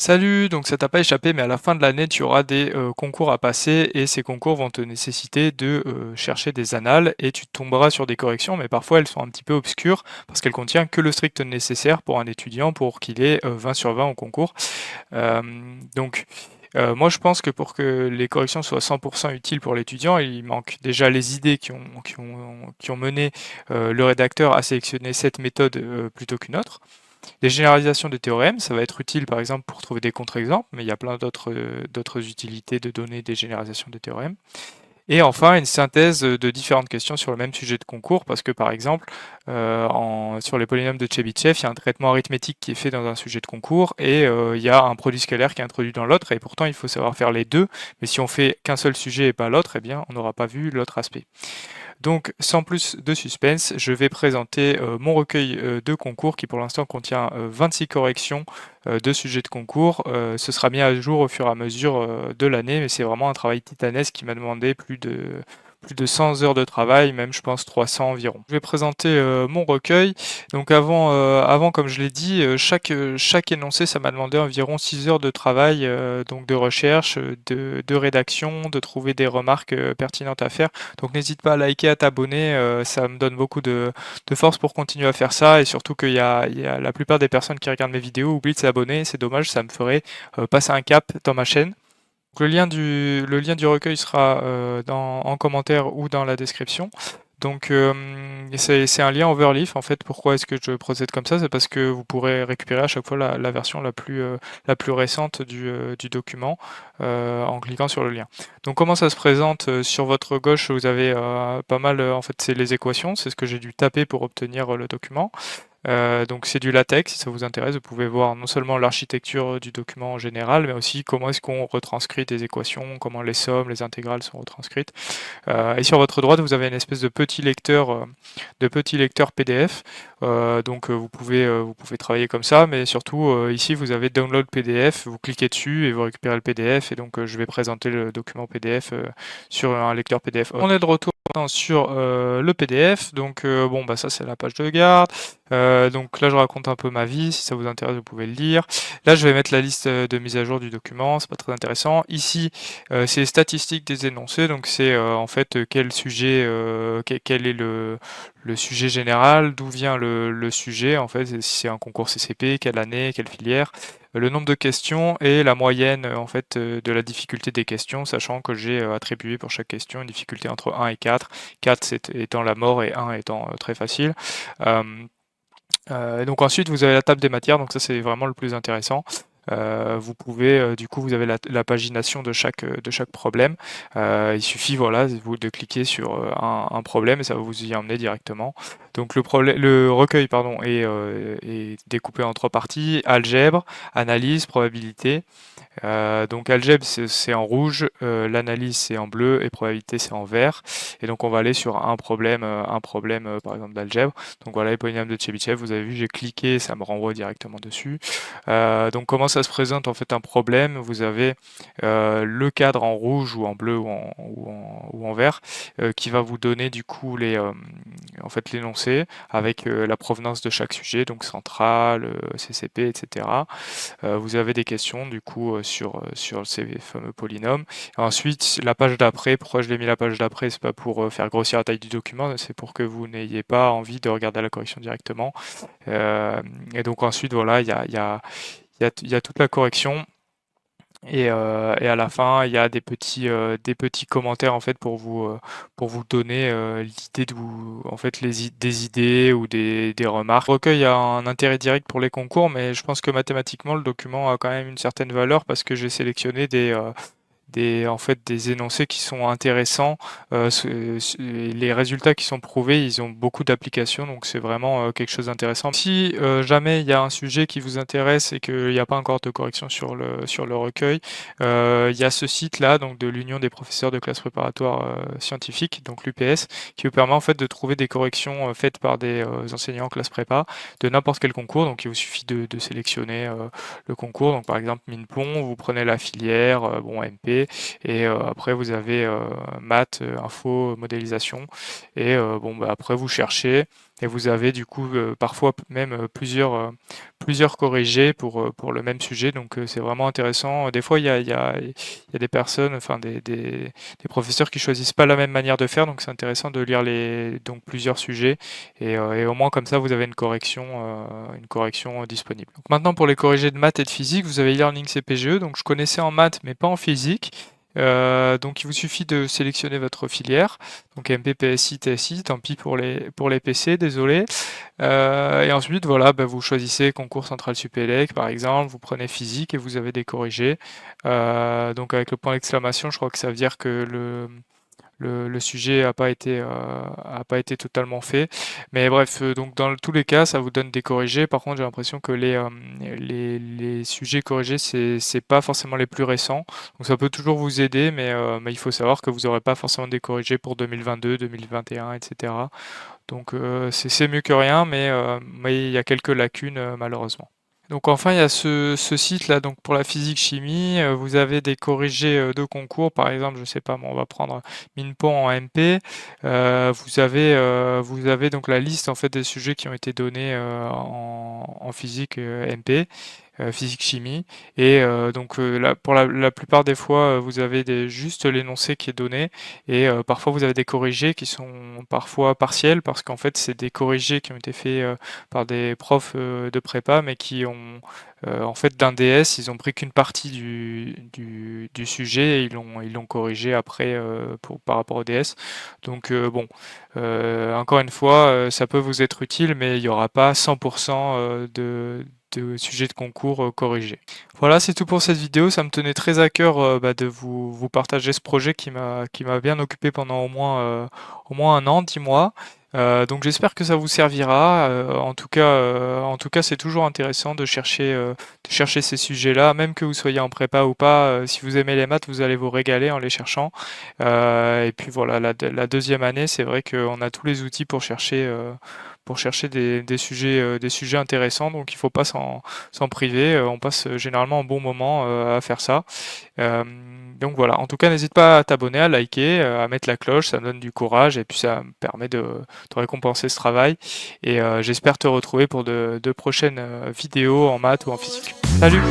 Salut, donc ça t'a pas échappé, mais à la fin de l'année, tu auras des concours à passer et ces concours vont te nécessiter de chercher des annales et tu tomberas sur des corrections, mais parfois elles sont un petit peu obscures parce qu'elles contiennent que le strict nécessaire pour un étudiant pour qu'il ait 20 sur 20 au concours. Euh, moi je pense que pour que les corrections soient 100% utiles pour l'étudiant, il manque déjà les idées qui ont mené le rédacteur à sélectionner cette méthode plutôt qu'une autre. Des généralisations de théorèmes, ça va être utile par exemple pour trouver des contre-exemples, mais il y a plein d'autres utilités de donner des généralisations de théorèmes. Et enfin, une synthèse de différentes questions sur le même sujet de concours, parce que par exemple, sur les polynômes de Chebyshev, il y a un traitement arithmétique qui est fait dans un sujet de concours, et il y a un produit scalaire qui est introduit dans l'autre, et pourtant il faut savoir faire les deux, mais si on fait qu'un seul sujet et pas l'autre, eh bien on n'aura pas vu l'autre aspect. Donc, sans plus de suspense, je vais présenter mon recueil de concours qui pour l'instant contient 26 corrections de sujets de concours. Ce sera mis à jour au fur et à mesure de l'année, mais c'est vraiment un travail titanesque qui m'a demandé plus de 100 heures de travail, même je pense 300 environ. Je vais présenter mon recueil. Donc avant, comme je l'ai dit, chaque énoncé, ça m'a demandé environ 6 heures de travail, donc de recherche, de rédaction, de trouver des remarques pertinentes à faire. Donc n'hésite pas à liker, à t'abonner, ça me donne beaucoup de force pour continuer à faire ça, et surtout qu'il y a la plupart des personnes qui regardent mes vidéos oublient de s'abonner, c'est dommage, ça me ferait passer un cap dans ma chaîne. Le lien du recueil sera en commentaire ou dans la description. Donc c'est un lien Overleaf en fait. Pourquoi est-ce que je procède comme ça? C'est parce que vous pourrez récupérer à chaque fois la version la plus récente du document en cliquant sur le lien. Donc comment ça se présente? Sur votre gauche, vous avez pas mal, en fait c'est les équations, c'est ce que j'ai dû taper pour obtenir le document. Donc c'est du LaTeX, si ça vous intéresse, vous pouvez voir non seulement l'architecture du document en général, mais aussi comment est-ce qu'on retranscrit des équations, comment les sommes, les intégrales sont retranscrites. Et sur votre droite, vous avez une espèce de petit lecteur PDF. Donc vous pouvez travailler comme ça, mais surtout ici vous avez Download PDF, vous cliquez dessus et vous récupérez le PDF. Et donc je vais présenter le document PDF sur un lecteur PDF. On est de retour maintenant sur le PDF. Donc bon bah ça c'est la page de garde. Donc là je raconte un peu ma vie, si ça vous intéresse vous pouvez le lire. Là je vais mettre la liste de mise à jour du document, c'est pas très intéressant. Ici c'est les statistiques des énoncés, donc c'est en fait quel sujet, quel est le sujet général, d'où vient le sujet, en fait, si c'est un concours CCP, quelle année, quelle filière, le nombre de questions et la moyenne en fait de la difficulté des questions, sachant que j'ai attribué pour chaque question une difficulté entre 1 et 4, 4 étant la mort et 1 étant très facile. Euh, et donc ensuite vous avez la table des matières, donc ça c'est vraiment le plus intéressant. Vous pouvez, du coup, vous avez la pagination de chaque problème. Il suffit, voilà, de cliquer sur un problème et ça va vous y emmener directement. Donc le recueil, pardon, est découpé en trois parties: algèbre, analyse, probabilité. Donc algèbre c'est en rouge, l'analyse c'est en bleu et probabilité c'est en vert. Et donc on va aller sur un problème par exemple d'algèbre. Donc voilà les polynômes de Chebyshev, vous avez vu j'ai cliqué, ça me renvoie directement dessus. Donc comment ça se présente en fait un problème? Vous avez le cadre en rouge ou en bleu ou en vert qui va vous donner du coup en fait l'énoncé avec la provenance de chaque sujet, donc centrale, CCP, etc. Vous avez des questions du coup sur ces fameux polynômes. Ensuite, la page d'après, pourquoi je l'ai mis la page d'après? C'est pas pour faire grossir la taille du document, c'est pour que vous n'ayez pas envie de regarder la correction directement. Et donc ensuite, voilà, il y a toute la correction. Et à la fin, il y a des petits commentaires en fait pour vous donner l'idée de vous, en fait, des idées ou des remarques. Le recueil a un intérêt direct pour les concours, mais je pense que mathématiquement, le document a quand même une certaine valeur parce que j'ai sélectionné en fait, des énoncés qui sont intéressants. Les résultats qui sont prouvés, ils ont beaucoup d'applications, donc c'est vraiment quelque chose d'intéressant. Si jamais il y a un sujet qui vous intéresse et qu'il n'y a pas encore de correction sur le recueil, il y a ce site-là, donc de l'Union des professeurs de classes préparatoires scientifiques, donc l'UPS, qui vous permet en fait de trouver des corrections faites par des enseignants en classe prépa de n'importe quel concours. Donc il vous suffit de sélectionner le concours. Donc par exemple Minplon, vous prenez la filière, bon MP, et après vous avez maths, info, modélisation, et bon bah après vous cherchez. et vous avez du coup parfois même plusieurs corrigés pour le même sujet, donc c'est vraiment intéressant. Des fois, il y a des personnes, enfin des professeurs qui choisissent pas la même manière de faire, donc c'est intéressant de lire donc plusieurs sujets, et au moins comme ça, vous avez une correction disponible. Donc maintenant, pour les corrigés de maths et de physique, vous avez e-learning CPGE, donc je connaissais en maths, mais pas en physique. Donc il vous suffit de sélectionner votre filière, donc MP, PSI, TSI, tant pis pour les PC, désolé. Et ensuite, voilà, bah, vous choisissez concours central supélec, par exemple, vous prenez physique et vous avez des corrigés. Donc avec le point d'exclamation, je crois que ça veut dire que le sujet a pas été totalement fait. Mais bref, donc dans tous les cas, ça vous donne des corrigés. Par contre, j'ai l'impression que les sujets corrigés, c'est pas forcément les plus récents. Donc ça peut toujours vous aider, mais il faut savoir que vous n'aurez pas forcément des corrigés pour 2022, 2021, etc. Donc c'est mieux que rien, mais il y a quelques lacunes malheureusement. Donc enfin, il y a ce site-là, donc pour la physique-chimie, vous avez des corrigés de concours, par exemple, je sais pas, on va prendre MINPO en MP. Vous avez donc la liste en fait des sujets qui ont été donnés en physique MP. Physique-chimie, et donc pour la plupart des fois vous avez juste l'énoncé qui est donné, et parfois vous avez des corrigés qui sont parfois partiels parce qu'en fait c'est des corrigés qui ont été faits par des profs de prépa, mais qui ont en fait d'un DS, ils ont pris qu'une partie du sujet et ils l'ont corrigé après par rapport au DS. Donc bon, encore une fois, ça peut vous être utile, mais il n'y aura pas 100% de sujets de concours corrigés. Voilà, c'est tout pour cette vidéo. Ça me tenait très à cœur de vous partager ce projet qui m'a bien occupé pendant au moins un an, 10 mois. Donc j'espère que ça vous servira. En tout cas, c'est toujours intéressant de chercher ces sujets-là, même que vous soyez en prépa ou pas. Si vous aimez les maths, vous allez vous régaler en les cherchant. Et puis voilà, la deuxième année, c'est vrai qu'on a tous les outils pour chercher des sujets intéressants, donc il ne faut pas s'en priver. On passe généralement un bon moment à faire ça. Donc voilà, en tout cas, n'hésite pas à t'abonner, à liker, à mettre la cloche, ça me donne du courage et puis ça me permet de récompenser ce travail. Et j'espère te retrouver pour de prochaines vidéos en maths ou en physique. Salut!